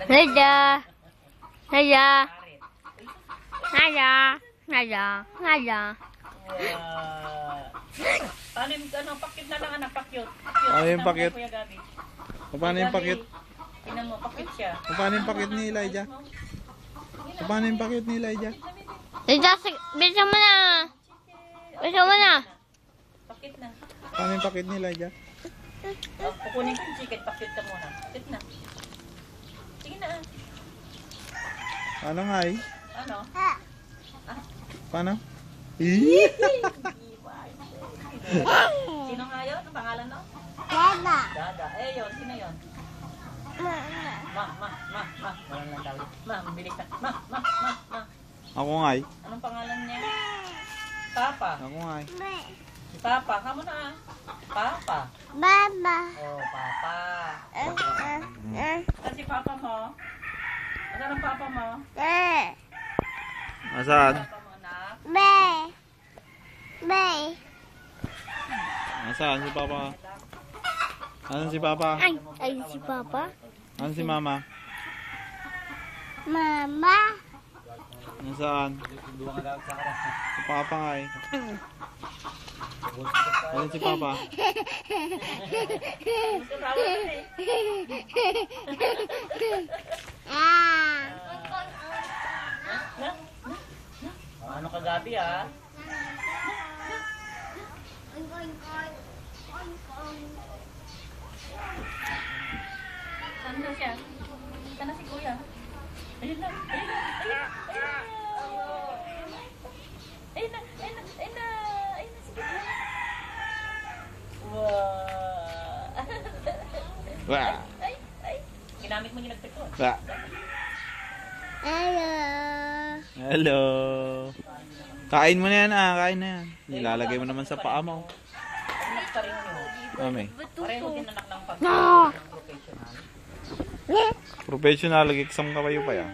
Naya. Naya. Naya. Naya. Naya. Paano yung pakit na lang anak, pakit. Ano yung pakit? Paano yung pakit? Tingnan mo, pakit siya. Paano yung pakit ni Elijah? Paano yung pakit ni Elijah? Naya, bisa mo na. Bisa mo na. Pakit na. Paano yung pakit ni Elijah? Kukunin ko yung chicken, pakit ka muna. Pakit na. Sige na. Ano nga eh? Ano? Paano? Sino nga yun? Ang pangalan no? Dada. Dada. Yun. Sino yun? Ma. Walang lang daw. Ma, mabilis na. Ma. Ako nga eh. Anong pangalan niya? Papa. Ako nga eh. Si Papa. Kamo na Papa. Baba. Oh, Papa. Saan si Papa mo? Ano ang Papa mo? Nasaan? Papa mo, anak? Nasaan si Papa? Nasaan si Papa? Ay, si Papa. Nasaan si Mama? Mama. Nasaan? Si Papa nga eh. Nasaan si Papa? Ano kagabi ah? Saan na siya? Saan na si Kuya? Ayun na. Ayun na, sige. Wow. Wah! Ay. Ginamit mo yung nagpito. Wah! Hello. Hello! Kain mo na yan kain na yan. Nilalagay mo naman sa paa mo. Anak pa rin yun. Mami. Pareho din anak ng No. professional. Professional, exam ka kayo pa yan.